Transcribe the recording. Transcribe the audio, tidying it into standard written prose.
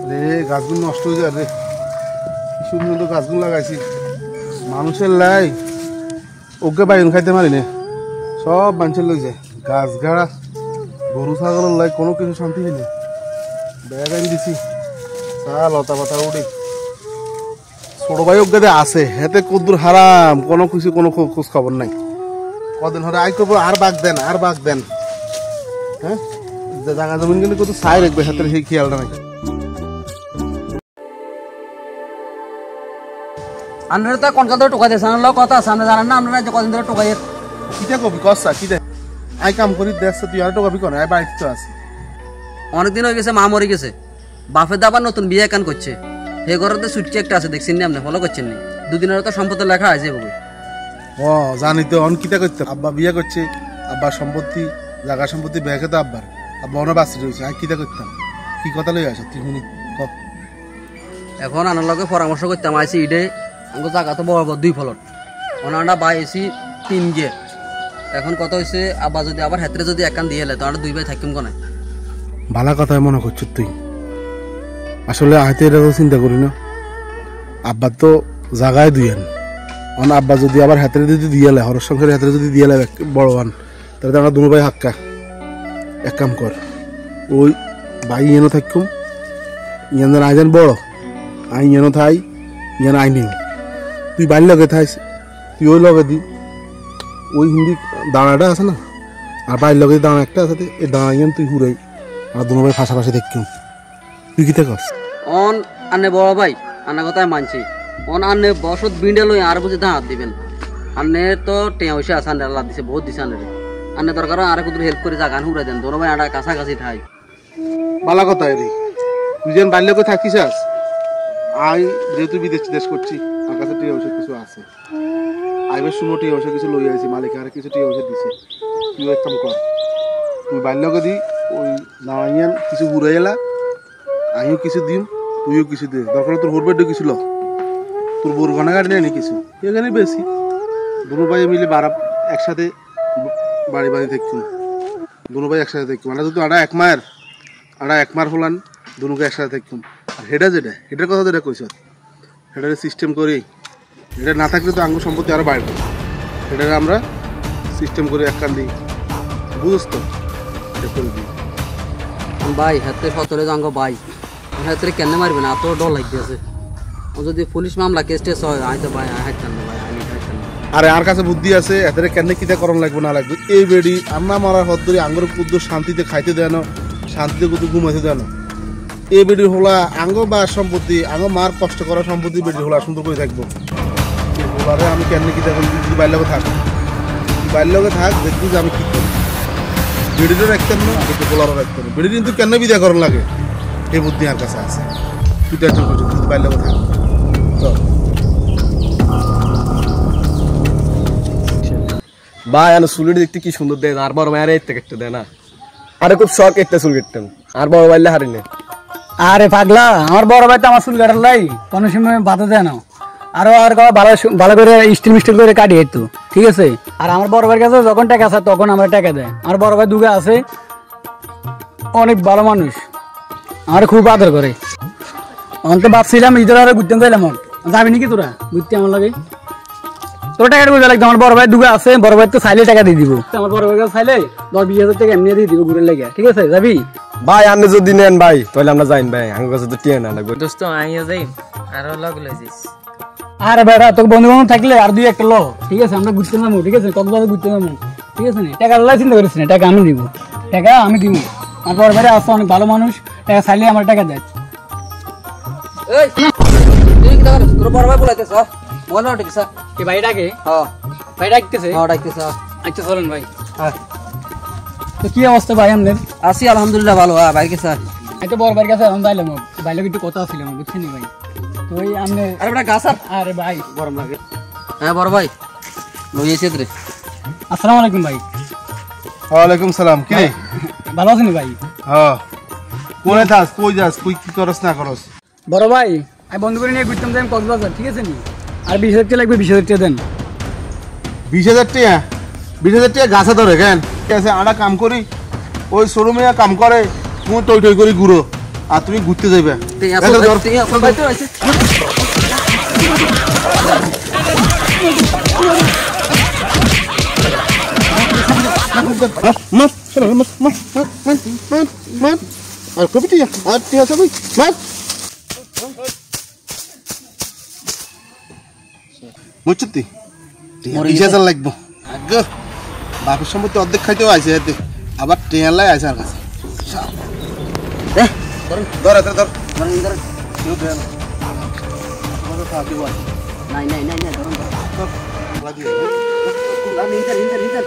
রে গাছগুলো নষ্ট হয়ে যায় রে, কি সুন্দর তো গাছগুলো লাগাইছি, মানুষের লাই ওকে বাইন খাইতে পারি না, সব মানুষের লোক যায়। গাছ গাড়া গরু ছাগলের লাই কোনো কিছু শান্তি নেই। ব্যাগ আনি দিছি, চা লতা পাতা উঠে ছোট ভাই ওকে আছে হেতে কদ্দুর হারাম, কোনো কিছু কোনো খোঁজ খবর নাই। কদিন হরে আই করবো আর বাঘ দেন আর বাঘ দেন, হ্যাঁ জায়গা জমিন কিন্তু কত ছাই রাখবে হাতের সেই খেয়ালটা নাই। আপনারা তো কোন কথা টোকা দিয়েছেন, আমার কথা আছে আপনি জানেন না, আপনারা যে কদিন ধরে টোকাই কিটা কবি কসা কিটা আই কাম করি দেখছ তুই আর টোকাবি কোন, আই বাড়িতে তো আছি। অনেকদিন হয়ে গেছে, মা মরে গেছে, বাপের দা আবার নতুন বিয়ে কান করছে, সেই ঘরে সুটকি একটা আছে দেখছেন নি আপনি, ফলো করছেন নি, দুদিনের তো সম্পত্তি লেখা আছে বলে। ও জানি তো অন কিটা করতে, আব্বা বিয়ে করছে, আব্বার সম্পত্তি জায়গা সম্পত্তি ব্যাগে তো আব্বার, আব্বা অনেক বাঁচতে রয়েছে, আমি কিটা করতাম, কি কথা লই আসো তুই শুনি ক। এখন আনার লগে পরামর্শ করতাম আইসি ইডে আমাকে জায়গা তো বড় বড় 2 ফলট, ওনারা বাই এসি 3 গে। এখন কথা হয়েছে আব্বা যদি আবার হেতরে যদি একান দিয়ে এলে তো আমরা 2 ভাই থাকিম কোনে। ভালো কথাই মনে করছিস তুই, আসলে আইতে এটা চিন্তা করি না, আব্বার তো জায়গায় দুইয়েন, অন আব্বা যদি আবার হাতের যদি দিয়ে এলে হর সংসারের হাতের যদি দিয়ে এলে বড় হন, তাহলে তো আমরা দুনো ভাই হাক্কা। এক কাম কর, ওই ভাই ইয়েনো থাকুম, ইয়ান আইজান বড়, আই ইয়েনো থাই ইয়ান আই নিও, তুই বাড়ির লগে থাইস, তুই ওই লগে দি ওই হিন্দি দাঁড়াটা আছে না, আর বাড়ির লগে দাঁড়া একটা আছে, এই দাঁড়া ইয়ান তুই ঘুরাই আর দুনো ভাই পাশাপাশি দেখুম, তুই কিতে কর। অন আনে বড় ভাই আনা কথায় মানছি, অন আনে বসত বিন্ডে লই আর বুঝে হাত দিবেন, আনে তো টেয়া হইছে আসান আল্লাহ দিছে বহুত দিছে আনে, আনে দরকার আর কুদুর হেল্প করে জাগান হুড়াই দেন, দোনো ভাই আড়া কাছাকাছি থাই। ভালো কথা রে, তুই যেন বাড়ির লোকে থাকিস, আই যেহেতু বিদেশ টিদেশ করছি আমার কাছে টিয়া ঔষধ কিছু আছে, আইবার সময় টিয়া ঔষধ কিছু লই আইছি, মালিক আর কিছু টিয়া ঔষধ দিছে, তুই এক কাম কর, তুই বাড়ির লোকে দি ওই দাঁড়াইয়ান কিছু ঘুরাই এলা, আমিও কিছু দিম তুইও কিছু দিস, দরকার তোর হোর বেডও কিছু ল, তোর বোর ঘনা গাড়ি নেই কিছু, এখানে বেশি দুনো ভাই মিলে একসাথে বাড়ি বাড়ি থাকতুম, দুনো ভাই একসাথে থাকতুম, আমরা যদি আড়া এক মার হলান দুনুকে একসাথে থাকতুম। আর হেডা যেটা হেটার কথা যেটা কইস, হেটারে সিস্টেম করি, এটা না থাকলে তো আঙ্গ সম্পত্তি আরো বাড়বে, সেটাকে আমরা সিস্টেম করে এক কান দিই, বুঝছ তো, এটা করে দিই। ভাই হাতে সতরে যাঙ্গ ভাই হাতে কেন মারবে না, এত ডর লাগতেছে, যদি পুলিশ মামলা কেস টেস হয় আই তো ভাই হাইতাম না ভাই, আমি হাইতাম না। আরে আর কাছে বুদ্ধি আছে, এদের কেন কিটা করণ লাগবে না লাগবে, এই বেডি আন্না মারার হদ ধরে আঙ্গর কুদ্দু শান্তিতে খাইতে দেয় না, শান্তিতে কুদ্দু ঘুমাইতে দেয় না, এই বেডির হোলা আঙ্গ বা সম্পত্তি আঙ্গ মার কষ্ট করা সম্পত্তি বেডির হোলা সুন্দর করে থাকবো। হোলারে আমি কেন কিটা করি, যদি বাইর লগে থাক, বাইর লগে থাক দেখবি যে আমি কি করি, বেডিরও রাখতেন না কিন্তু হোলারও রাখতেন না, বেডি কিন্তু কেন বিদা করণ লাগে এই বুদ্ধি আর কাছে আছে, তুই টেনশন করছিস, তুই বাইর লগে থাক। ভাই আমি চুলটি দেখতে কি সুন্দর দেয়, আর বড় ভাই আর এতে কেটে দেয় না, আরে খুব শখ একটা চুল কেটতাম, আর বড় ভাইলে হারি না। আরে পাগলা, আমার বড় ভাই তো আমার চুল কাটার লাই কোনো সময় বাধা দেয় না, আরো আর ভালো করে স্টিল মিস্টিল করে কাটিয়ে তো ঠিক আছে। আর আমার বড় ভাইয়ের কাছে যখন টাকা আছে তখন আমার টাকা দেয়, আমার বড় ভাই দুগে আছে, অনেক ভালো মানুষ, আমার খুব আদর করে। আমি তো ভাবছিলাম ইদর আরে ঘুরতে চাইলাম, যাবি নাকি তোরা ঘুরতে আমার লাগে, তোর টাকা বুঝা লাগতো, আমার বড় ভাই দুগে আছে, বড় ভাই তো চাইলে টাকা দিয়ে দিব, আমার বড় ভাই চাইলে 10-20 হাজার টাকা এমনি দিয়ে দিব ঘুরে লেগে, ঠিক আছে যাবি? ভাই আপনি যদি নেন ভাই তাহলে আমরা যাইন ভাই, আমার কাছে তো টিয়া না লাগবে। দোস্ত আইয়া যাই আর লগ লইছিস। আরে বেটা তোর বন্ধু বান্ধব থাকলে আর 2-1 লো, ঠিক আছে আমরা ঘুরতে যাবো, ঠিক আছে কক্সবাজার ঘুরতে যাবো, ঠিক আছে না? টাকা আল্লাহ চিন্তা করিস না, টাকা আমি দিব, টাকা আমি দিব, আমার বড় ভাই আছে অনেক ভালো মানুষ, টাকা চাইলে আমার টাকা দেয়। এই তুই কি করিস, তোর বড় ভাই বলাইতেছ বল না, ঠিক আছে কি ভাই ডাকে? হ্যাঁ ভাই ডাকতেছে, হ্যাঁ ডাকতেছ। আচ্ছা চলেন ভাই। হ্যাঁ তো কি অবস্থা ভাই আমাদের? আছি আলহামদুলিল্লাহ ভালো। হ্যাঁ ভাই কেসা এই তো বড় ভাইয়ের কাছে আমি যাইলাম, ভাইলোক একটু কথা ছিল আমার, বুঝছেন ভাই? তো ওই আমনে আরে বেটা গাছ আর আরে ভাই গরম লাগে। হ্যাঁ বড় ভাই লইয়েছে রে। আসসালামু আলাইকুম ভাই। ওয়ালাইকুম সালাম, কি রে ভালো আছেন ভাই? হ্যাঁ কোনে থাস, কই যাস, কই কি করস না করস? বড় ভাই আমি বন্ধ করে নিয়ে ঘুরতাম যাই কক্সবাজার, ঠিক আছে নি? আর 20,000 টাকা লাগবে, 20,000 টাকা দেন। 20,000 টাকা? 20,000 টাকা গাছে ধরে কেন? ঠিক আছে, আমরা কাম করি, ওই শোরুমে কাম করে, তুই টই টই করি ঘুরো, আর তুমি ঘুরতে যাইবে টিয়া এই যে ধর। টিয়া ভাই তো আছে মার শোনো মার আর কবি টিয়া আর টিয়া সবই মার বুঝছি টিয়া 20,000 লাগবো আগে বাপের সম্পত্তি অর্ধেক খাইতেও আইছে এতে আবার টিয়া লাই আইছে আর কাছে দে ধর এতে ধর ধরেন ধরেন কেউ দেয় না আমাকে থাকি বল নাই নাই নাই নাই ধরেন লাগিয়ে নিতেন নিতেন নিতেন